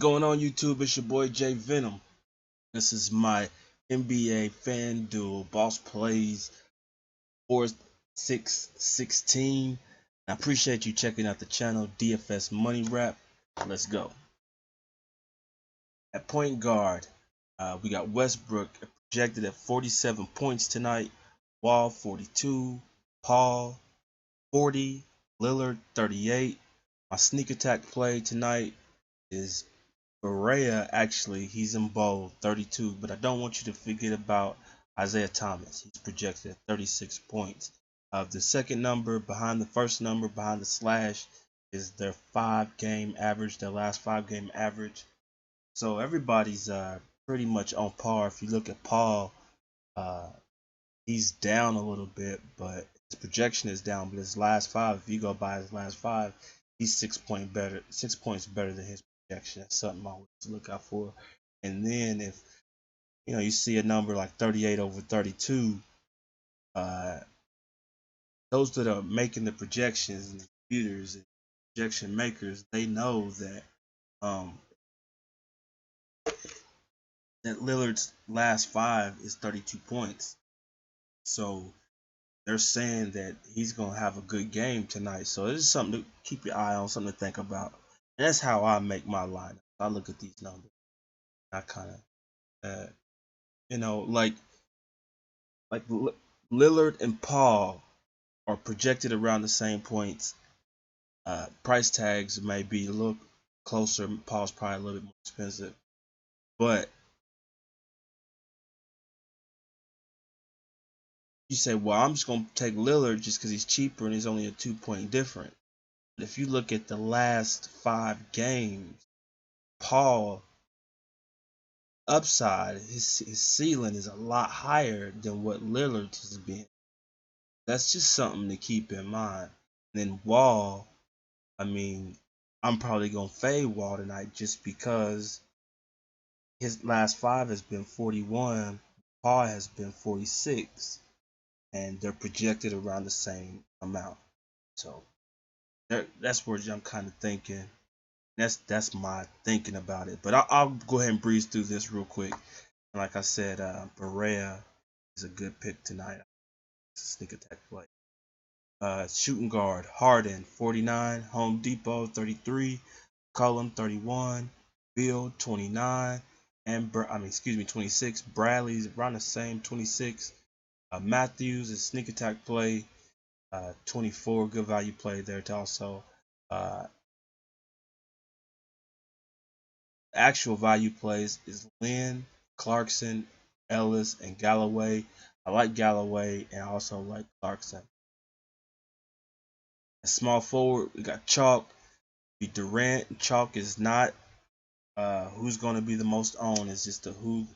Going on YouTube, it's your boy JayVenom. This is my NBA Fandeul Boss Plays 4616. I appreciate you checking out the channel DFS Money Wrap. Let's go. At point guard, we got Westbrook projected at 47 points tonight. Wall 42, Paul 40, Lillard 38. My sneak attack play tonight is Barea. Actually, he's in bold 32, but I don't want you to forget about Isaiah Thomas. He's projected at 36 points. The second number behind the first number behind the slash is their 5-game average, their last 5-game average. So everybody's pretty much on par. If you look at Paul, uh, he's down a little bit, but his projection is down. But his last 5, if you go by his last 5, he's 6 points better than his projection. That's something I always look out for. And then if you see a number like 38 over 32, those that are making the projections and the computers and projection makers, they know that that Lillard's last 5 is 32 points. So they're saying that he's going to have a good game tonight. So this is something to keep your eye on, something to think about. And that's how I make my lineup. I look at these numbers. I kind of, like Lillard and Paul are projected around the same points. Price tags may be a little closer. Paul's probably a little bit more expensive. But you say, well, I'm just going to take Lillard just because he's cheaper and he's only a 2-point difference. But if you look at the last 5 games, Paul upside, his ceiling is a lot higher than what Lillard's has been. That's just something to keep in mind. And then Wall, I'm probably gonna fade Wall tonight just because his last 5 has been 41, Paul has been 46, and they're projected around the same amount. So that's where I'm kind of thinking. That's my thinking about it. But I'll go ahead and breeze through this real quick. And like I said, Barea is a good pick tonight. It's a sneak attack play. Shooting guard, Harden 49, Home Depot 33, Cullum 31, Bill 29, and 26. Bradley's around the same 26. Matthews is sneak attack play, 24, good value play there also. Actual value plays is Lynn, Clarkson, Ellis, and Galloway. I like Galloway and I also like Clarkson. A small forward, we got Chalk, be Durant. Chalk is not who's going to be the most owned. It's just who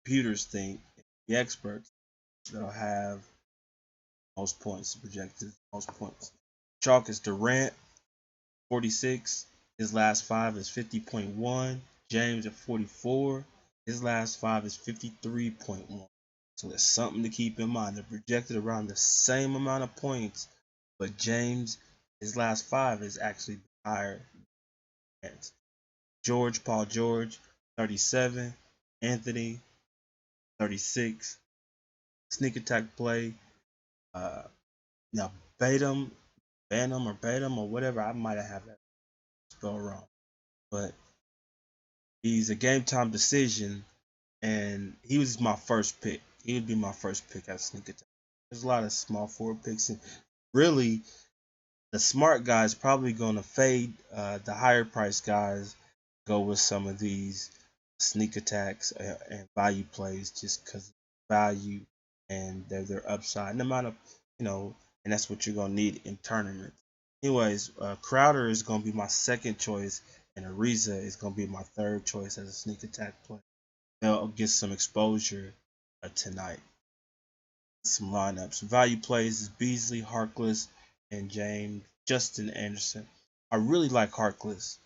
computers think, the experts, that'll have most points, projected most points. Chalk is Durant, 46. His last 5 is 50.1. James at 44. His last 5 is 53.1. So there's something to keep in mind. They're projected around the same amount of points, but James, his last 5 is actually higher. Paul George, 37. Anthony, 36. Sneak attack play. Now Batum or whatever, I might have that spell wrong, but he's a game time decision, and he was my first pick. He would be my first pick at sneak attack. There's a lot of small forward picks, and really, the smart guys probably going to fade the higher price guys. Go with some of these sneak attacks and value plays just because value and their upside and the amount of and that's what you're gonna need in tournaments. Anyways, Crowder is gonna be my second choice, and Ariza is gonna be my third choice as a sneak attack play. They'll get some exposure tonight. Some lineups. Value plays is Beasley, Harkless, and Justin Anderson. I really like Harkless.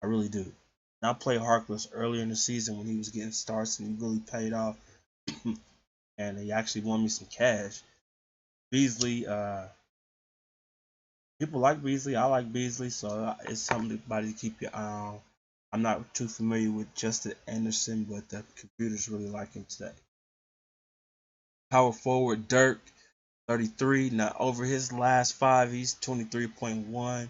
I really do. And I played Harkless earlier in the season when he was getting starts and he really paid off. And he actually won me some cash. Beasley, people like Beasley. I like Beasley, so it's somebody to keep your eye on. I'm not too familiar with Justin Anderson, but the computers really like him today. Power forward Dirk, 33. Now over his last 5, he's 23.1,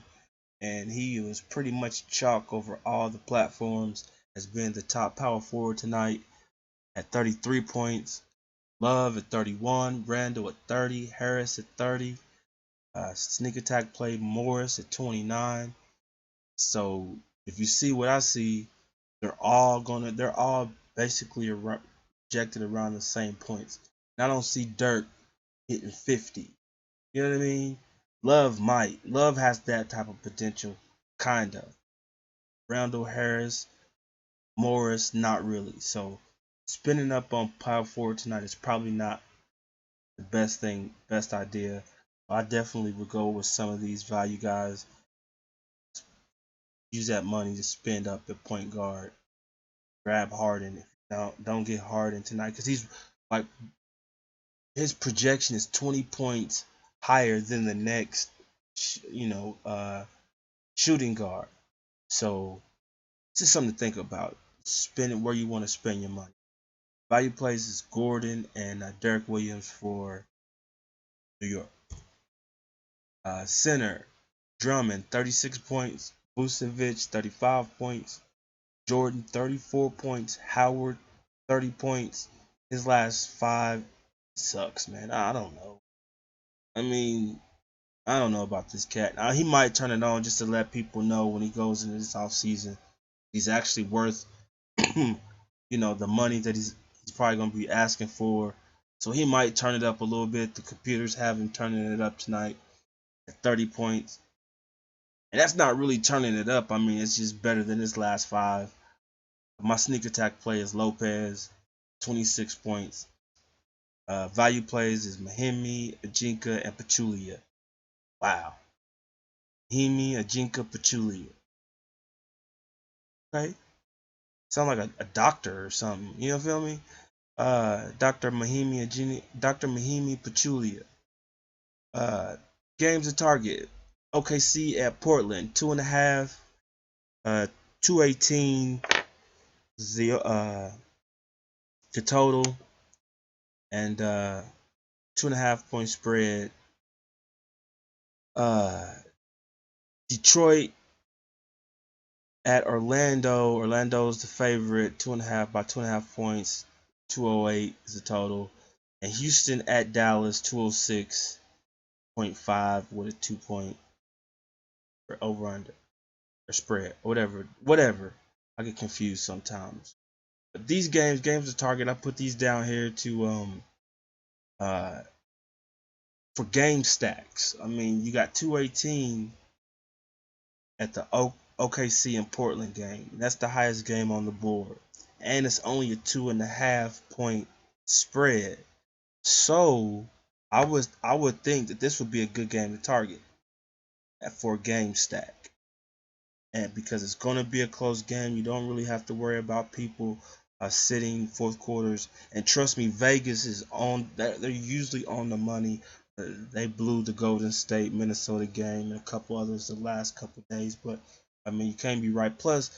and he was pretty much chalk over all the platforms as being the top power forward tonight at 33 points. Love at 31, Randall at 30, Harris at 30, sneak attack play Morris at 29. So if you see what I see, they're all basically projected around the same points. And I don't see Dirk hitting 50. You know what I mean? Love has that type of potential, kind of. Randall, Harris, Morris, not really. So spinning up on power forward tonight is probably not the best idea. I definitely would go with some of these value guys. Use that money to spend up at point guard. Grab Harden. Don't get Harden tonight because he's like his projection is 20 points higher than the next, shooting guard. So it's just something to think about. Spend it where you want to spend your money. Value plays is Gordon and Derek Williams for New York. Center, Drummond, 36 points. Vucevic, 35 points. Jordan, 34 points. Howard, 30 points. His last 5 sucks, man. I don't know. I mean, I don't know about this cat. Now, he might turn it on just to let people know when he goes into this off season, he's actually worth, the money that he's probably going to be asking for. So he might turn it up a little bit. The computers have him turning it up tonight at 30 points. And that's not really turning it up. I mean, it's just better than his last 5. My sneak attack play is Lopez, 26 points. Value plays is Mahimi, Ajinka, and Pachulia. Wow. Mahimi, Ajinka, Pachulia. Okay. Sound like a doctor or something. You know, feel me? Dr. Mahimi, Dr. Mahimi, Pachulia. Games to target. OKC at Portland, 2.5. 218 the total, and 2.5 point spread. Detroit at Orlando. Orlando's the favorite, 2.5 by 2.5 points. 208 is the total. And Houston at Dallas, 206.5 with a 2-point over under or spread or whatever. I get confused sometimes. But these games to target, I put these down here to for game stacks. I mean, you got 218 at the OKC and Portland game. That's the highest game on the board, and it's only a 2.5 point spread. So I would think that this would be a good game to target for a game stack. And because it's going to be a close game, you don't really have to worry about people sitting fourth quarters. And trust me, Vegas is on. They're usually on the money. They blew the Golden State Minnesota game and a couple others the last couple days. But I mean, you can't be right. Plus,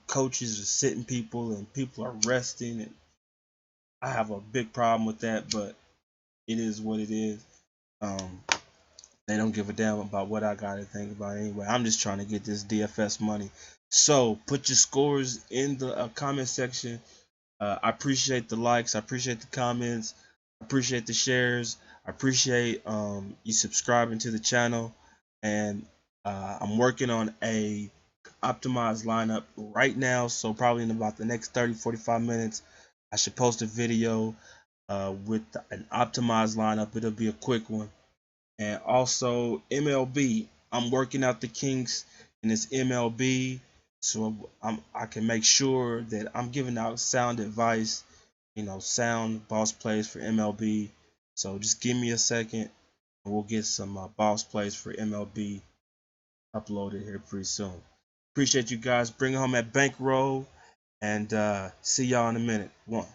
coaches are sitting people and people are resting, and I have a big problem with that. But it is what it is. They don't give a damn about what I got to think about anyway. I'm just trying to get this DFS money. So put your scores in the comment section. I appreciate the likes. I appreciate the comments. I appreciate the shares. I appreciate you subscribing to the channel. And I'm working on a optimized lineup right now. So probably in about the next 30-45 minutes, I should post a video with an optimized lineup. It'll be a quick one. And also MLB, I'm working out the kinks in this MLB, so I can make sure that I'm giving out sound advice, sound boss plays for MLB. So just give me a second, and we'll get some boss plays for MLB uploaded here pretty soon. Appreciate you guys. Bring it home at bankroll, and see y'all in a minute. One.